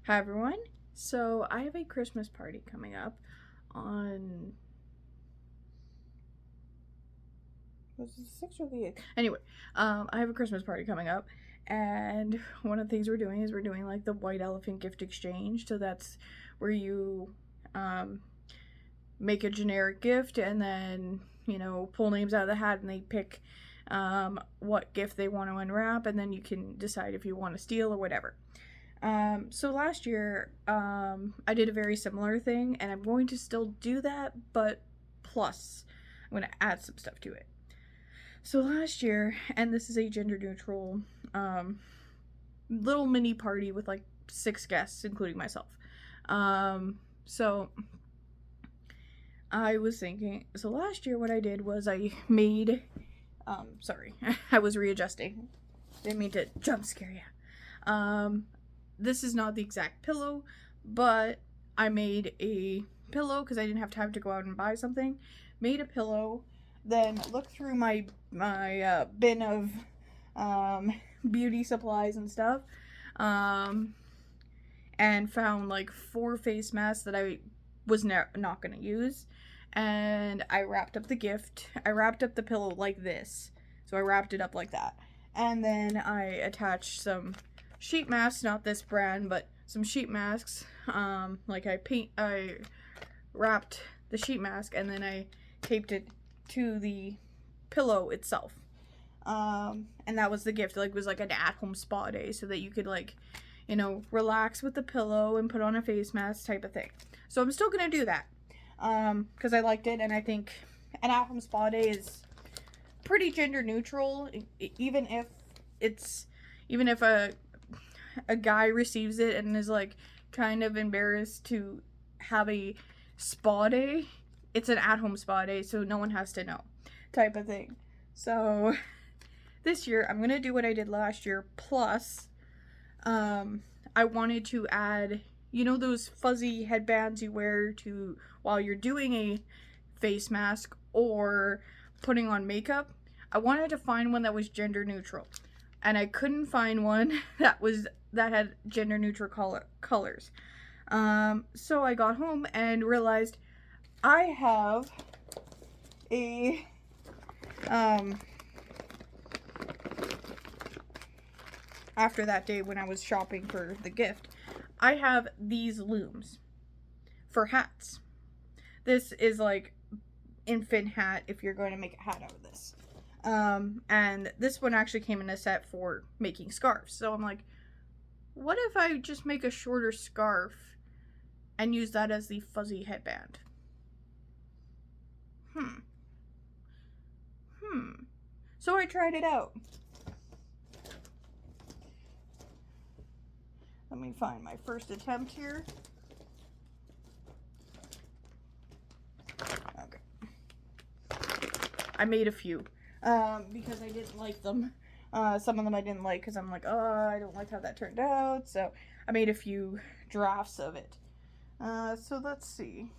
Hi everyone. So I have a Christmas party coming up on was it the 6th or the 8th? Anyway, I have a Christmas party coming up, and one of the things we're doing is we're doing like the white elephant gift exchange. So that's where you make a generic gift and then pull names out of the hat and they pick what gift they want to unwrap, and then you can decide if you want to steal or whatever. So last year, I did a very similar thing, and I'm going to still do that, but plus, I'm going to add some stuff to it. So last year, and this is a gender neutral, little mini party with like 6 guests, including myself. So I was thinking, so last year what I did was I made, sorry, I was readjusting. Didn't mean to jump scare you. This is not the exact pillow, but I made a pillow because I didn't have time to go out and buy something. Made a pillow, then looked through my bin of beauty supplies and stuff, and found like 4 face masks that I was not going to use. And I wrapped up the gift. I wrapped up the pillow like this. So I wrapped it up like that. And then I attached some sheet masks, not this brand, but some sheet masks. I wrapped the sheet mask and then I taped it to the pillow itself. And that was the gift. Like, it was like an at-home spa day so that you could relax with the pillow and put on a face mask type of thing. So I'm still gonna do that because I liked it, and I think an at-home spa day is pretty gender neutral, even if a guy receives it and is like kind of embarrassed to have a spa day. It's an at-home spa day, so no one has to know type of thing. So this year I'm gonna do what I did last year, plus I wanted to add, those fuzzy headbands you wear to while you're doing a face mask or putting on makeup. I wanted to find one that was gender neutral, and I couldn't find one that had gender neutral colors. So I got home and realized I have a after that day when I was shopping for the gift, I have these looms for hats. This is like infant hat if you're going to make a hat out of this. And this one actually came in a set for making scarves. So I'm like, what if I just make a shorter scarf and use that as the fuzzy headband? So I tried it out. Let me find my first attempt here. Okay. I made a few because I didn't like them. Some of them I didn't like because I'm like, oh, I don't like how that turned out. So I made a few drafts of it. So let's see.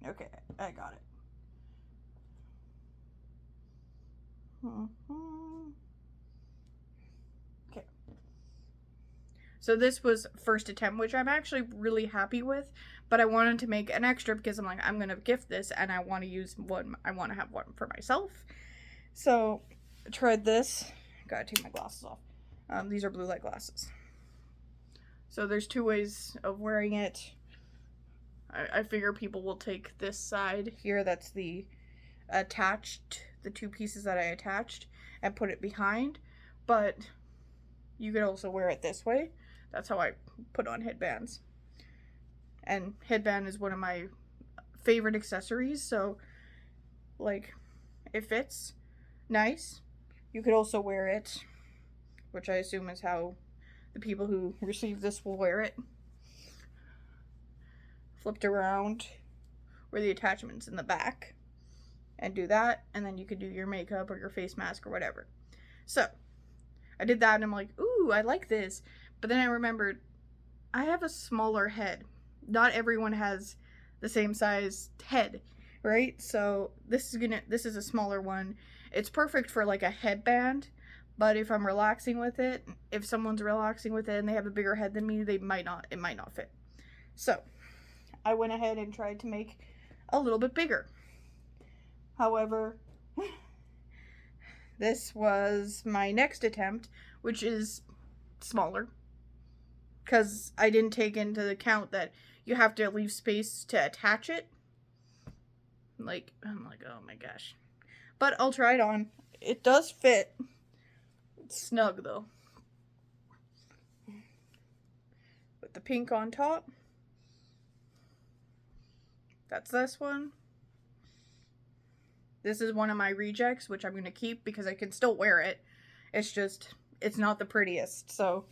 Okay, I got it. Okay. So this was first attempt, which I'm actually really happy with, but I wanted to make an extra because I'm like, I'm going to gift this and I want to use one. I want to have one for myself. So I tried this. Gotta take my glasses off. These are blue light glasses. So there's 2 ways of wearing it. I figure people will take this side here, that's the 2 pieces that I attached, and put it behind. But you could also wear it this way. That's how I put on headbands. And headband is one of my favorite accessories, so like it fits nice. You could also wear it, which I assume is how the people who receive this will wear it. Flipped around where the attachment's in the back, and do that, and then you could do your makeup or your face mask or whatever. So I did that and I'm like, ooh, I like this. But then I remembered I have a smaller head. Not everyone has the same size head, right? So this is a smaller one. It's perfect for like a headband, But if I'm relaxing with it, if someone's relaxing with it and they have a bigger head than me, it might not fit. So I went ahead and tried to make a little bit bigger. However, this was my next attempt, which is smaller, because I didn't take into account that you have to leave space to attach it. I'm like, oh my gosh. But I'll try it on. It does fit. It's snug though. With the pink on top. That's this one. This is one of my rejects, which I'm going to keep because I can still wear it. It's just, it's not the prettiest, so.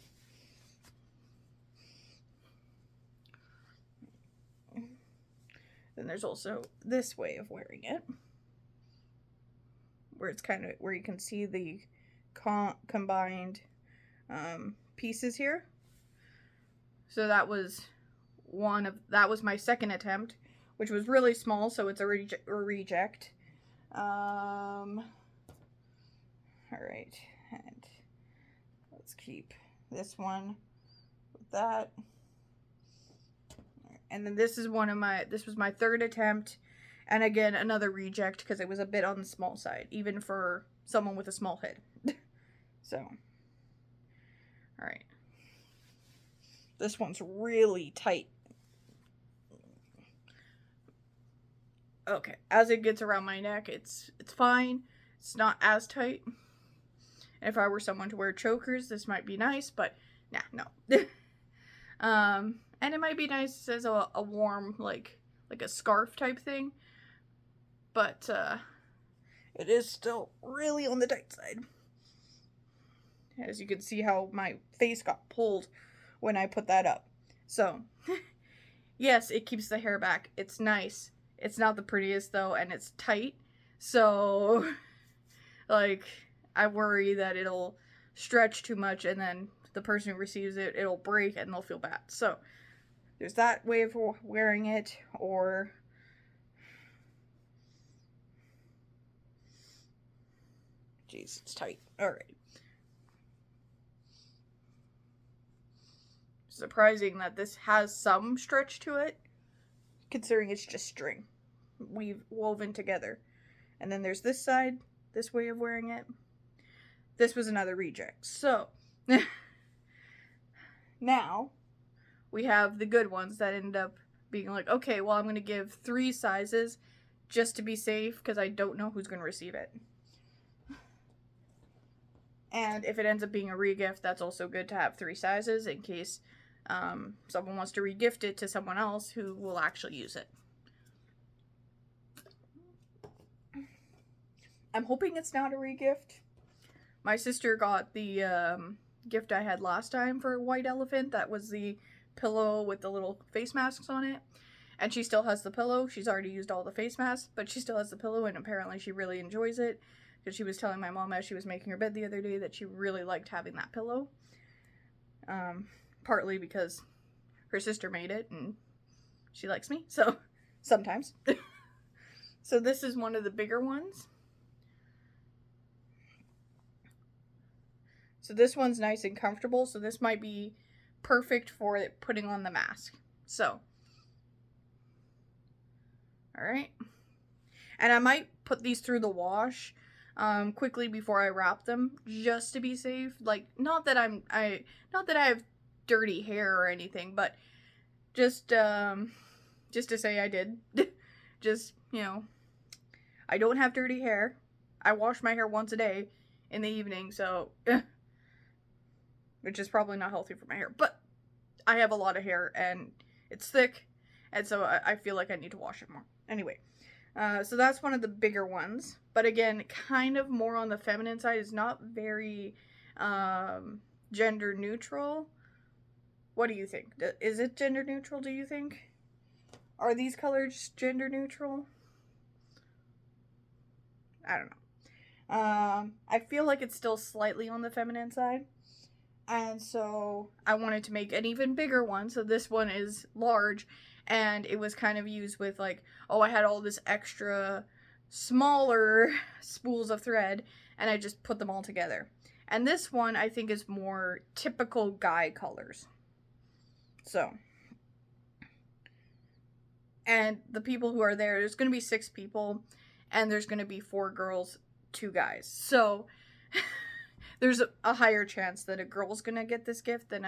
Then there's also this way of wearing it. Where it's kind of, where you can see the combined pieces here. So that was my second attempt, which was really small, so it's a reject. Alright, and let's keep this one with that. And then this was my third attempt, and again, another reject, because it was a bit on the small side, even for someone with a small head. So, alright. This one's really tight. Okay, as it gets around my neck, it's fine. It's not as tight. If I were someone to wear chokers, this might be nice, but nah, no. And it might be nice as a warm, like a scarf type thing. But, it is still really on the tight side. As you can see how my face got pulled when I put that up. So, yes, it keeps the hair back. It's nice. It's not the prettiest, though, and it's tight. So, like, I worry that it'll stretch too much, and then the person who receives it, it'll break, and they'll feel bad. So, there's that way of wearing it, or jeez, it's tight. Alright. Surprising that this has some stretch to it, considering it's just string we've woven together. And then there's this side, this way of wearing it. This was another reject. So, now, we have the good ones that end up being like, okay, well, I'm going to give 3 sizes just to be safe, because I don't know who's going to receive it. And if it ends up being a regift, that's also good to have 3 sizes in case someone wants to regift it to someone else who will actually use it. I'm hoping it's not a regift. My sister got the gift I had last time for White Elephant. That was the pillow with the little face masks on it. And she still has the pillow. She's already used all the face masks, but she still has the pillow, and apparently she really enjoys it. Because she was telling my mom as she was making her bed the other day that she really liked having that pillow. Partly because her sister made it and she likes me, so sometimes. So this is one of the bigger ones. So this one's nice and comfortable, so this might be perfect for putting on the mask. So, alright. And I might put these through the wash quickly before I wrap them, just to be safe. Like, not that I have dirty hair or anything, but just to say I did. Just, you know, I don't have dirty hair. I wash my hair once a day in the evening, so, which is probably not healthy for my hair, but I have a lot of hair, and it's thick, and so I feel like I need to wash it more. Anyway, so that's one of the bigger ones, but again, kind of more on the feminine side. It's not very gender neutral. What do you think? Is it gender neutral, do you think? Are these colors gender neutral? I don't know. I feel like it's still slightly on the feminine side. And so I wanted to make an even bigger one. So this one is large. And it was kind of used with like, oh, I had all this extra smaller spools of thread. And I just put them all together. And this one I think is more typical guy colors. So, and the people who are there's going to be 6 people, and there's going to be 4 girls, 2 guys. So there's a higher chance that a girl's going to get this gift than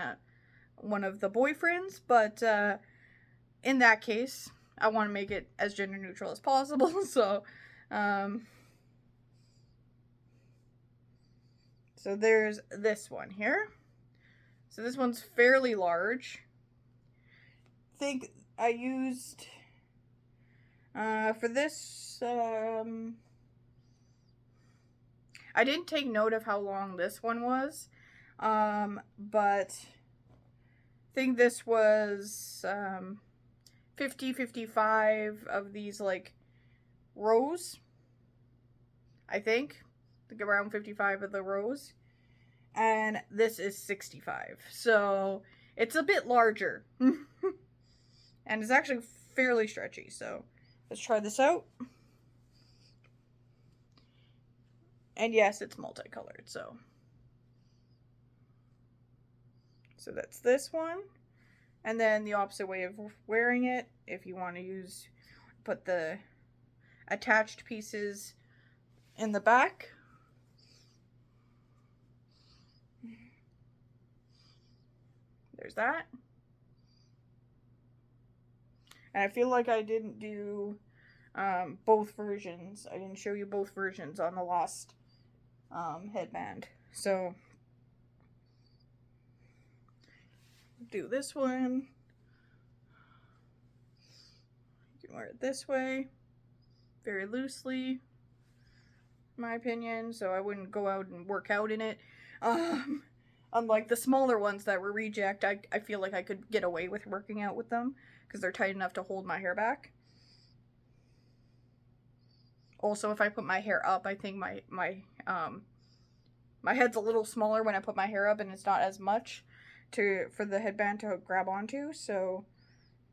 one of the boyfriends. But in that case, I want to make it as gender neutral as possible. So so there's this one here. So this one's fairly large. I think I used for this I didn't take note of how long this one was, but I think this was 55 of these like rows. I think around 55 of the rows, and this is 65, so it's a bit larger. And it's actually fairly stretchy, so let's try this out. And yes, it's multicolored, so that's this one. And then the opposite way of wearing it, if you want to put the attached pieces in the back. There's that. And I feel like I didn't do both versions. I didn't show you both versions on the last headband. So, do this one. You can wear it this way, very loosely, in my opinion. So I wouldn't go out and work out in it. Unlike the smaller ones that were reject, I feel like I could get away with working out with them because they're tight enough to hold my hair back. Also, if I put my hair up, I think my head's a little smaller when I put my hair up, and it's not as much for the headband to grab onto. So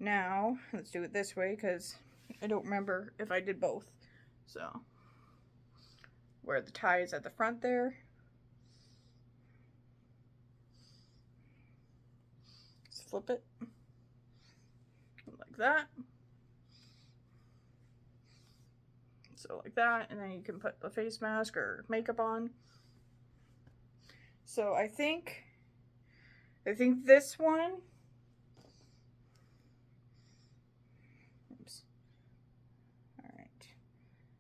now let's do it this way because I don't remember if I did both. So where the tie is at the front there. Just flip it like that. So like that, and then you can put the face mask or makeup on. So I think this one, oops. All right,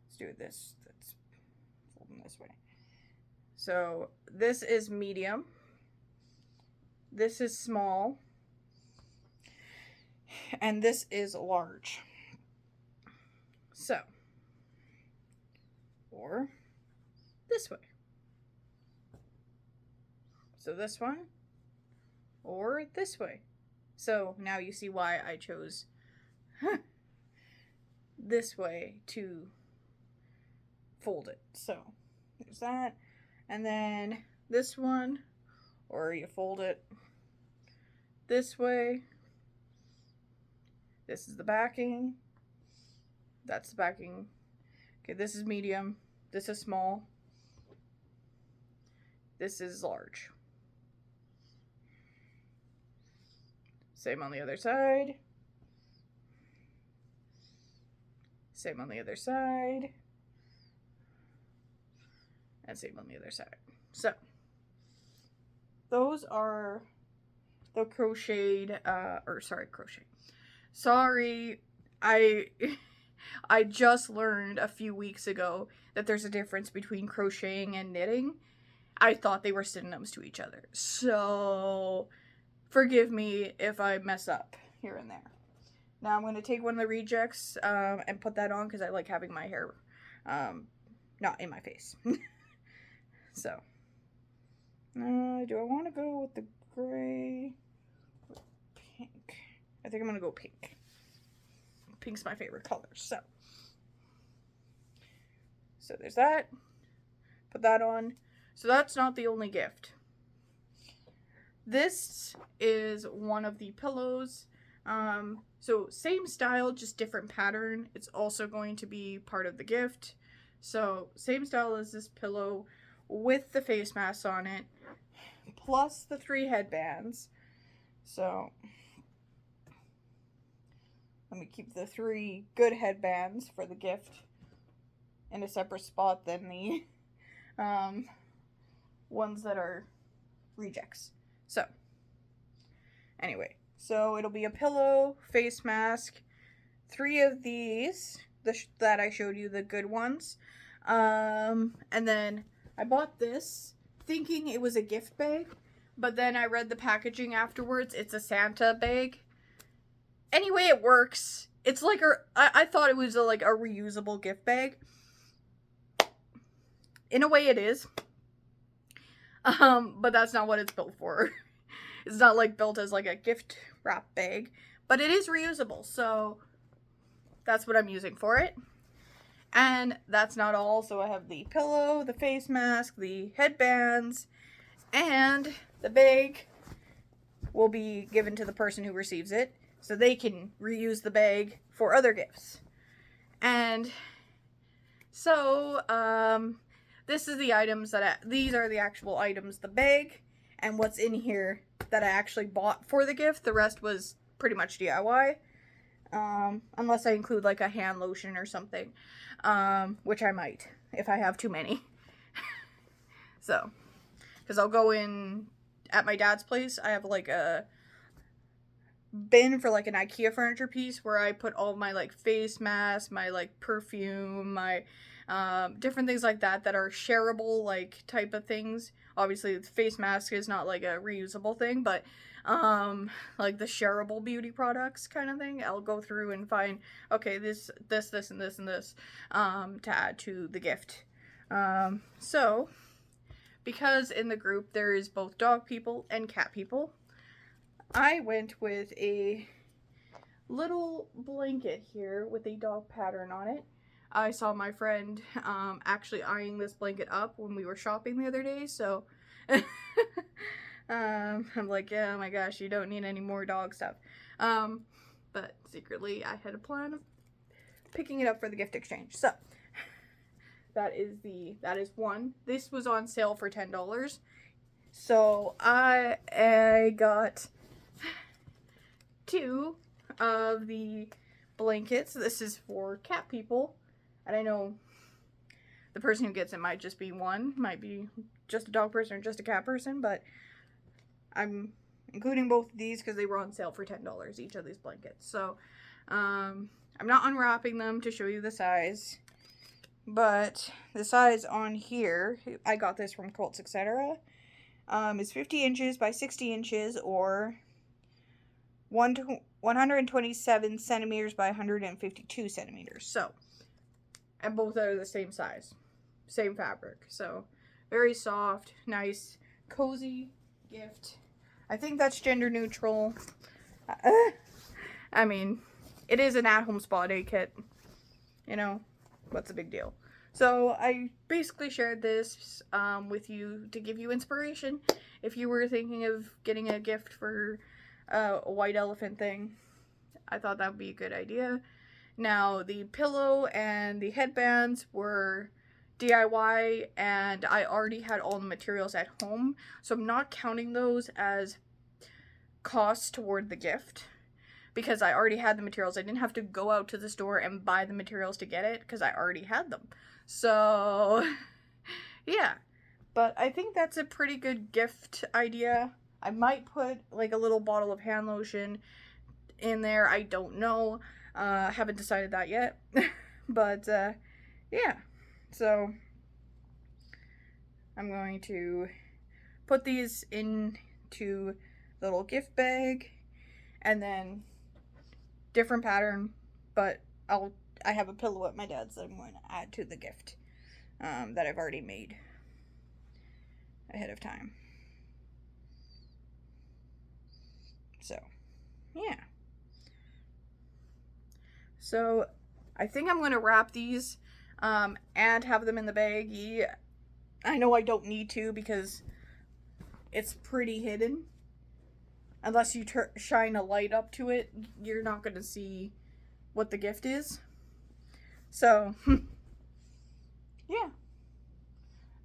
let's do this. Let's fold them this way. So this is medium. This is small. And this is large. So, or this way. So this one, or this way. So now you see why I chose this way to fold it. So there's that. And then this one, or you fold it this way. This is the backing. That's the backing. Okay, this is medium. This is small. This is large. Same on the other side. Same on the other side. And same on the other side. So, those are the crocheted, Sorry, I just learned a few weeks ago that there's a difference between crocheting and knitting. I thought they were synonyms to each other. So, forgive me if I mess up here and there. Now I'm going to take one of the rejects and put that on because I like having my hair not in my face. So, do I want to go with the gray or pink? I think I'm going to go pink. Pink's my favorite color. So there's that. Put that on. So that's not the only gift. This is one of the pillows. So same style, just different pattern. It's also going to be part of the gift. So same style as this pillow with the face masks on it, plus the 3 headbands. So let me keep the 3 good headbands for the gift in a separate spot than the ones that are rejects. So anyway, so it'll be a pillow, face mask, 3 of these that I showed you, the good ones, and then I bought this thinking it was a gift bag, but then I read the packaging afterwards. It's a Santa bag. Anyway, it works. It's like I thought it was like a reusable gift bag. In a way, it is. But that's not what it's built for. It's not like built as like a gift wrap bag, but it is reusable. So that's what I'm using for it. And that's not all. So I have the pillow, the face mask, the headbands, and the bag will be given to the person who receives it, so they can reuse the bag for other gifts. And so, this is the items these are the actual items, the bag, and what's in here that I actually bought for the gift. The rest was pretty much DIY. Unless I include like a hand lotion or something, which I might, if I have too many. So, because I'll go in, at my dad's place, I have like a bin for like an IKEA furniture piece where I put all my like face masks, my like perfume, my different things like that are shareable like type of things. Obviously the face mask is not like a reusable thing, but like the shareable beauty products kind of thing. I'll go through and find, okay, this and this and this to add to the gift. So because in the group there is both dog people and cat people, I went with a little blanket here with a dog pattern on it. I saw my friend actually eyeing this blanket up when we were shopping the other day, so I'm like, yeah, oh my gosh, you don't need any more dog stuff. But secretly I had a plan of picking it up for the gift exchange. So that is one. This was on sale for $10. So I got 2 of the blankets. This is for cat people. And I know the person who gets it might just be one. Might be just a dog person or just a cat person. But I'm including both of these because they were on sale for $10 each of these blankets. So I'm not unwrapping them to show you the size. But the size on here, I got this from Quilts Etc. Is 50 inches by 60 inches, or 127 centimeters by 152 centimeters. So, and both are the same size, same fabric. So, very soft, nice, cozy gift. I think that's gender neutral. I mean, it is an at-home spa day kit. You know, what's the big deal? So I basically shared this with you to give you inspiration. If you were thinking of getting a gift for a white elephant thing, I thought that would be a good idea. Now, the pillow and the headbands were DIY, and I already had all the materials at home, so I'm not counting those as costs toward the gift, because I already had the materials. I didn't have to go out to the store and buy the materials to get it, because I already had them. So, yeah. But I think that's a pretty good gift idea. I might put like a little bottle of hand lotion in there. I don't know. Haven't decided that yet. But, yeah. So, I'm going to put these into the little gift bag. And then, different pattern, but I have a pillow at my dad's that I'm going to add to the gift that I've already made ahead of time. So, yeah. So, I think I'm going to wrap these and have them in the baggie. I know I don't need to because it's pretty hidden. Unless you shine a light up to it, you're not going to see what the gift is. So, yeah.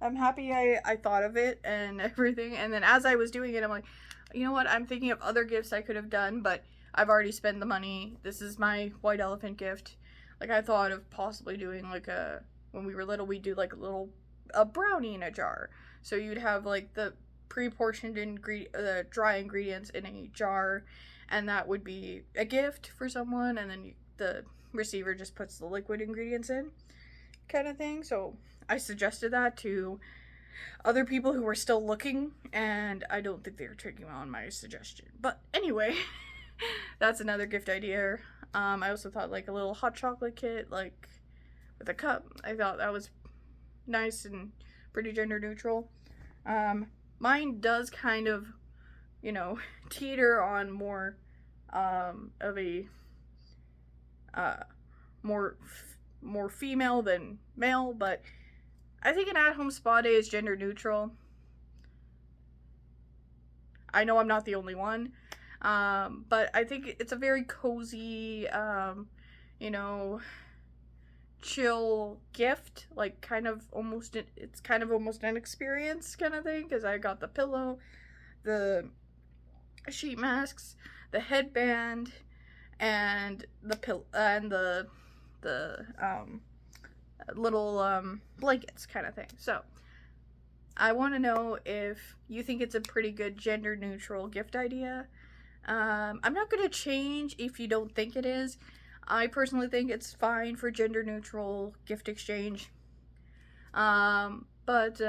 I'm happy I thought of it and everything. And then as I was doing it, I'm like, you know what? I'm thinking of other gifts I could have done, but I've already spent the money. This is my white elephant gift. Like, I thought of possibly doing like when we were little, we'd do like a brownie in a jar. So you'd have like the pre-portioned dry ingredients in a jar, and that would be a gift for someone, and then the receiver just puts the liquid ingredients in, kind of thing. So I suggested that to other people who were still looking, and I don't think they were taking on my suggestion. But anyway, that's another gift idea. I also thought like a little hot chocolate kit, like with a cup. I thought that was nice and pretty gender neutral. Mine does kind of, teeter on more of a more female than male, but I think an at-home spa day is gender neutral. I know I'm not the only one, but I think it's a very cozy, chill gift, like it's kind of almost an experience kind of thing, because I got the pillow, the sheet masks, the headband, and the little blankets kind of thing. So I want to know if you think it's a pretty good gender neutral gift idea. I'm not going to change if you don't think it is. I personally think it's fine for gender neutral gift exchange. But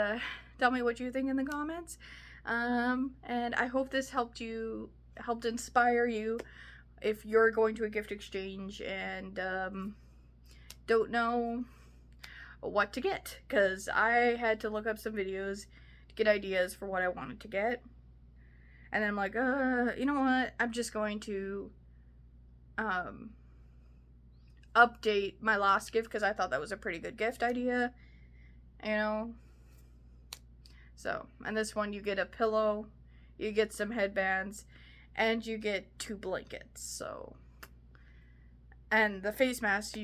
tell me what you think in the comments. And I hope this helped inspire you if you're going to a gift exchange and don't know what to get, because I had to look up some videos to get ideas for what I wanted to get, and then I'm like, you know what, I'm just going to update my last gift because I thought that was a pretty good gift idea, so, and this one you get a pillow, you get some headbands, and you get 2 blankets. So, and the face mask,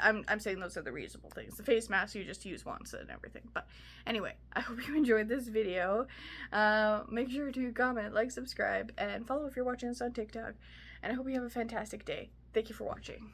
I'm saying those are the reasonable things. The face mask you just use once and everything. But anyway, I hope you enjoyed this video. Make sure to comment, like, subscribe, and follow if you're watching this on TikTok. And I hope you have a fantastic day. Thank you for watching.